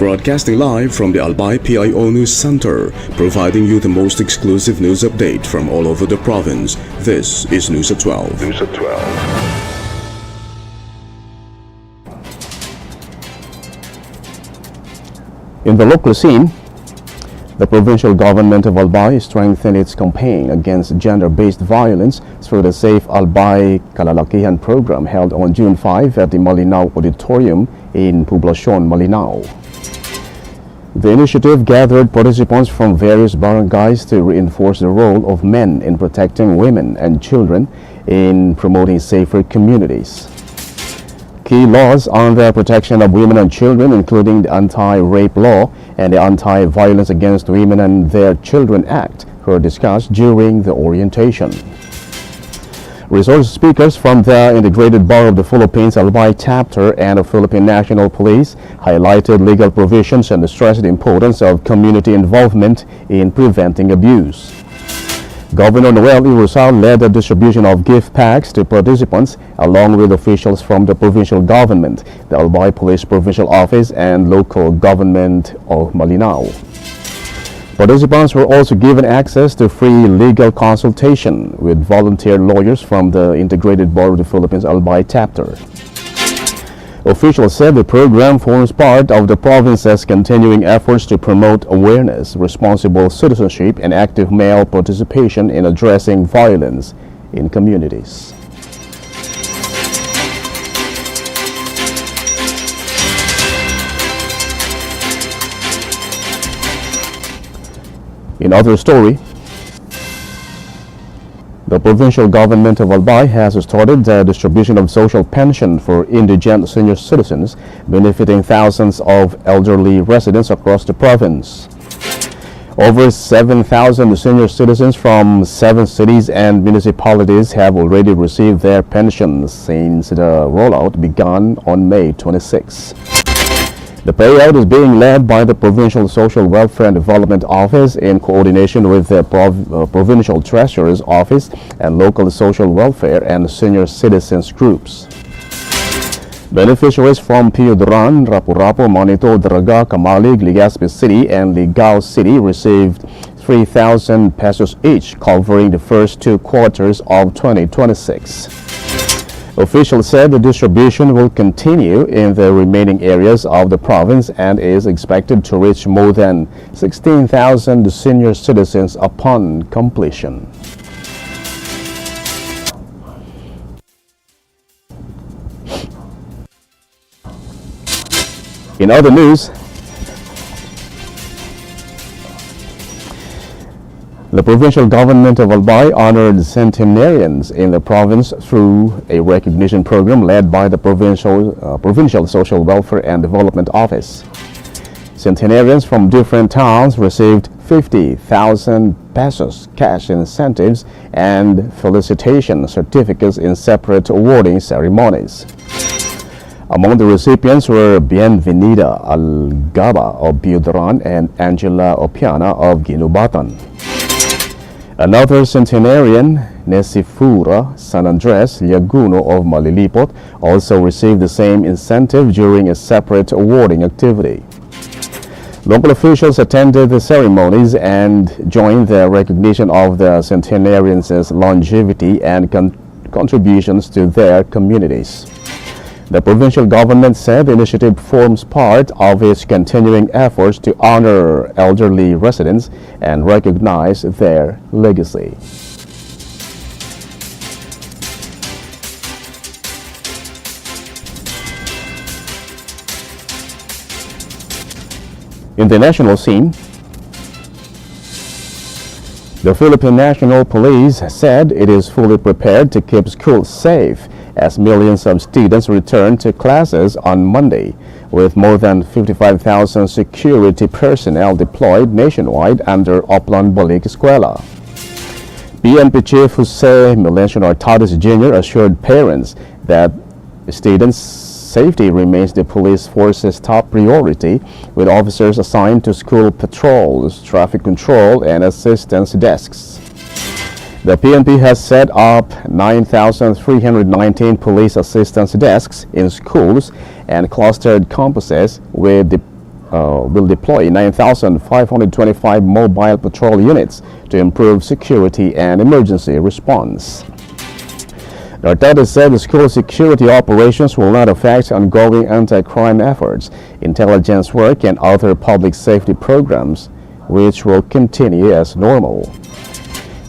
Broadcasting live from the Albay PIO News Center, providing you the most exclusive news update from all over the province. This is News at 12. News at 12. In the local scene, the provincial government of Albay strengthened its campaign against gender-based violence through the Safe Albay Kalalakihan program held on June 5 at the Malinao Auditorium in Poblacion, Malinao. The initiative gathered participants from various barangays to reinforce the role of men in protecting women and children in promoting safer communities. Key laws on the protection of women and children, including the Anti-Rape Law and the Anti-Violence Against Women and Their Children Act, were discussed during the orientation. Resource speakers from the Integrated Bar of the Philippines Albay Chapter and the Philippine National Police highlighted legal provisions and stressed the importance of community involvement in preventing abuse. Governor Noel Irusal led the distribution of gift packs to participants along with officials from the provincial government, the Albay Police Provincial Office and local government of Malinao. Participants were also given access to free legal consultation with volunteer lawyers from the Integrated Bar of the Philippines Albay Chapter. Officials said the program forms part of the province's continuing efforts to promote awareness, responsible citizenship, and active male participation in addressing violence in communities. In other story, the provincial government of Albay has started the distribution of social pension for indigent senior citizens, benefiting thousands of elderly residents across the province. Over 7,000 senior citizens from 7 cities and municipalities have already received their pensions since the rollout began on May 26. The payout is being led by the Provincial Social Welfare and Development Office in coordination with the Provincial Treasurer's Office and local social welfare and senior citizens groups. Beneficiaries from Pio Duran, Rapu-Rapu, Manito, Daraga, Kamalig, Legazpi City, and Ligao City received 3,000 pesos each, covering the first 2 quarters of 2026. Officials said the distribution will continue in the remaining areas of the province and is expected to reach more than 16,000 senior citizens upon completion. In other news, the provincial government of Albay honored centenarians in the province through a recognition program led by the Provincial Social Welfare and Development Office. Centenarians from different towns received 50,000 pesos cash incentives and felicitation certificates in separate awarding ceremonies. Among the recipients were Bienvenida Algaba of Biudaran and Angela Opiana of Ginubatan. Another centenarian, Nesifura San Andres Liaguno of Malilipot, also received the same incentive during a separate awarding activity. Local officials attended the ceremonies and joined the recognition of the centenarians' longevity and contributions to their communities. The provincial government said the initiative forms part of its continuing efforts to honor elderly residents and recognize their legacy. In the national scene, the Philippine National Police said it is fully prepared to keep schools safe as millions of students return to classes on Monday, with more than 55,000 security personnel deployed nationwide under Oplan Balik Eskwela. PNP Chief Jose Melencio Artadas Jr. assured parents that students' safety remains the police force's top priority, with officers assigned to school patrols, traffic control, and assistance desks. The PNP has set up 9,319 police assistance desks in schools and clustered campuses with will deploy 9,525 mobile patrol units to improve security and emergency response. The authorities said the school security operations will not affect ongoing anti-crime efforts, intelligence work, and other public safety programs, which will continue as normal.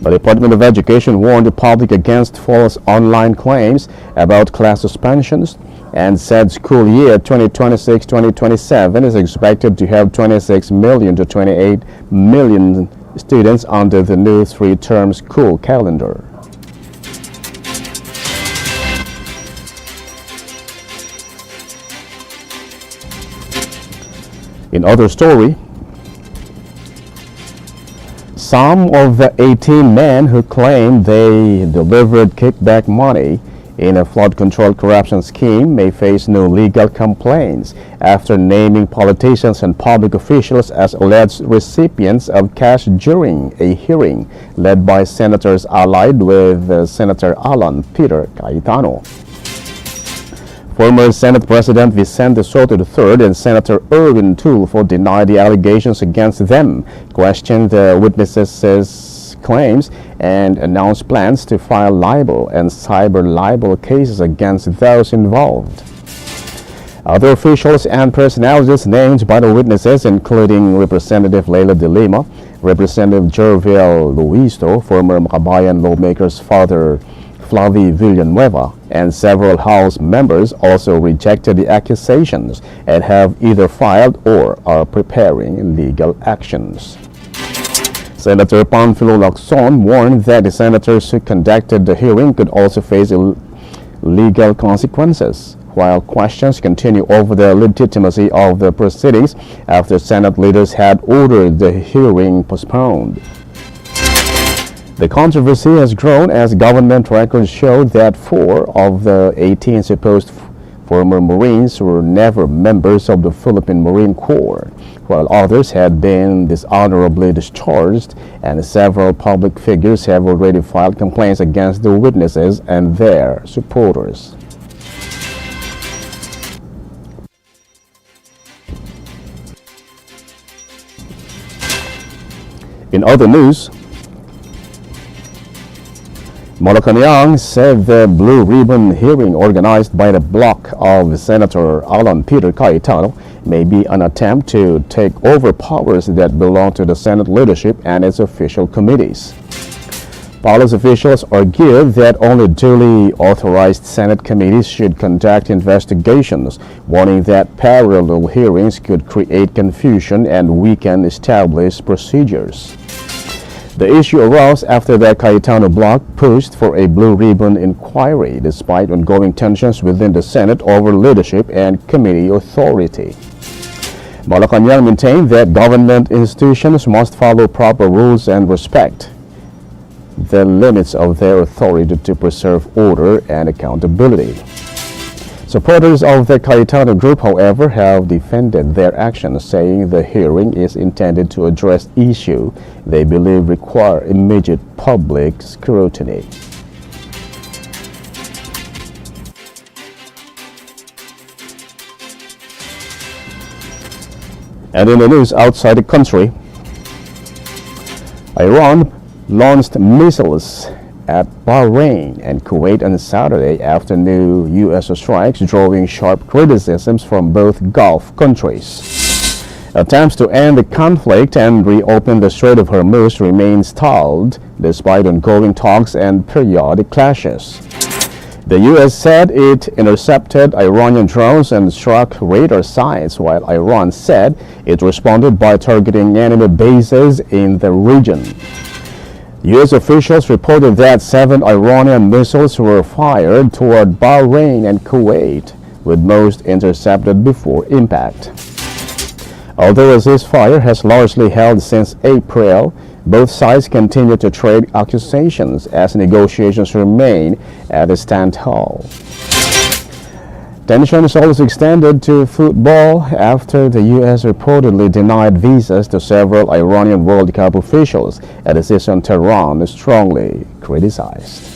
The Department of Education warned the public against false online claims about class suspensions and said school year 2026-2027 is expected to have 26 million to 28 million students under the new three-term school calendar. In other story, some of the 18 men who claim they delivered kickback money in a flood control corruption scheme may face no legal complaints after naming politicians and public officials as alleged recipients of cash during a hearing led by senators allied with Senator Alan Peter Cayetano. Former Senate President Vicente Soto III and Senator Erwin Tulfo denied the allegations against them, questioned the witnesses' claims, and announced plans to file libel and cyber libel cases against those involved. Other officials and personalities named by the witnesses, including Representative Leila de Lima, Representative Jervil Luisto, former Makabayan lawmaker's father Flavi Villanueva, and several House members also rejected the accusations and have either filed or are preparing legal actions. Senator Panfilo Lacson warned that the senators who conducted the hearing could also face legal consequences, while questions continue over the legitimacy of the proceedings after Senate leaders had ordered the hearing postponed. The controversy has grown as government records show that 4 of the 18 supposed former Marines were never members of the Philippine Marine Corps, while others had been dishonorably discharged, and several public figures have already filed complaints against the witnesses and their supporters. In other news, Malacanang said the Blue Ribbon hearing organized by the bloc of Senator Alan Peter Cayetano may be an attempt to take over powers that belong to the Senate leadership and its official committees. Palace officials argued that only duly authorized Senate committees should conduct investigations, warning that parallel hearings could create confusion and weaken established procedures. The issue arose after the Cayetano bloc pushed for a Blue Ribbon inquiry despite ongoing tensions within the Senate over leadership and committee authority. Malacanang maintained that government institutions must follow proper rules and respect the limits of their authority to preserve order and accountability. Supporters of the Cayetano group, however, have defended their actions, saying the hearing is intended to address issues they believe require immediate public scrutiny. And in the news outside the country, Iran launched missiles at Bahrain and Kuwait on Saturday after new U.S. strikes, drawing sharp criticisms from both Gulf countries. Attempts to end the conflict and reopen the Strait of Hormuz remain stalled despite ongoing talks and periodic clashes. The U.S. said it intercepted Iranian drones and struck radar sites, while Iran said it responded by targeting enemy bases in the region. U.S. officials reported that 7 Iranian missiles were fired toward Bahrain and Kuwait, with most intercepted before impact. Although a ceasefire has largely held since April, both sides continue to trade accusations as negotiations remain at a standstill. Tensions also extended to football after the U.S. reportedly denied visas to several Iranian World Cup officials, a decision Tehran strongly criticized.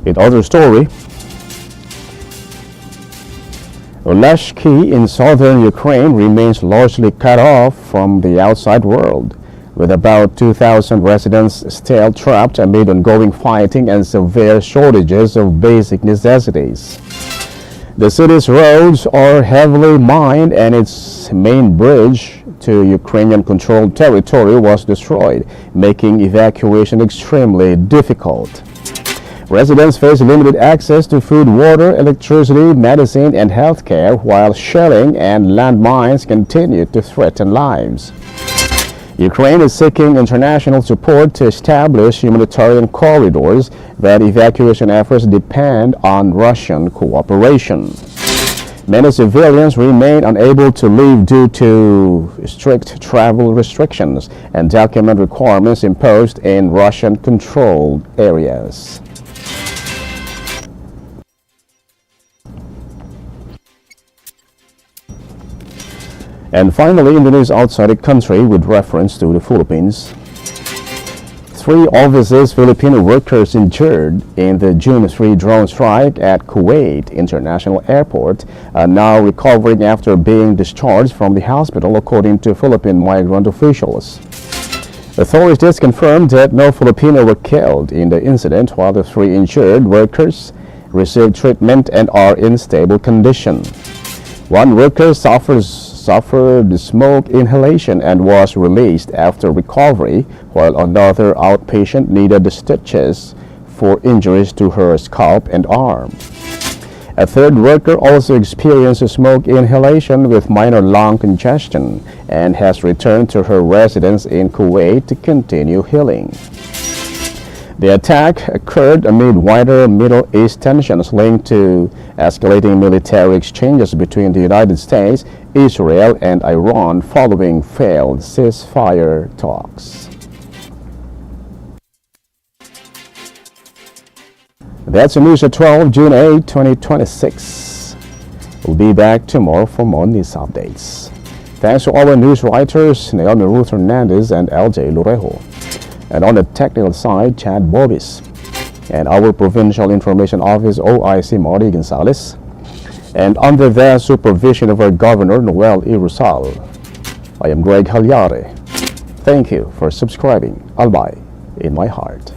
In other story, Lashki in southern Ukraine remains largely cut off from the outside world, with about 2,000 residents still trapped amid ongoing fighting and severe shortages of basic necessities. The city's roads are heavily mined and its main bridge to Ukrainian-controlled territory was destroyed, making evacuation extremely difficult. Residents face limited access to food, water, electricity, medicine, and healthcare, while shelling and landmines continue to threaten lives. Ukraine is seeking international support to establish humanitarian corridors, but evacuation efforts depend on Russian cooperation. Many civilians remain unable to leave due to strict travel restrictions and document requirements imposed in Russian-controlled areas. And finally, in the news outside the country with reference to the Philippines, 3 overseas Filipino workers injured in the June 3 drone strike at Kuwait International Airport are now recovering after being discharged from the hospital, according to Philippine migrant officials. Authorities confirmed that no Filipino were killed in the incident, while the 3 injured workers received treatment and are in stable condition. One worker suffered smoke inhalation and was released after recovery, while another outpatient needed stitches for injuries to her scalp and arm. A third worker also experienced smoke inhalation with minor lung congestion and has returned to her residence in Kuwait to continue healing. The attack occurred amid wider Middle East tensions linked to escalating military exchanges between the United States, Israel, and Iran following failed ceasefire talks. That's News at 12, June 8, 2026. We'll be back tomorrow for more news updates. Thanks to our news writers, Naomi Ruth Hernandez and LJ Lorejo. And on the technical side, Chad Bobis. And our Provincial Information Office, OIC Marty Gonzalez. And under the supervision of our Governor, Noel E. Rusal, I am Greg Hallare. Thank you for subscribing. Albay in my heart.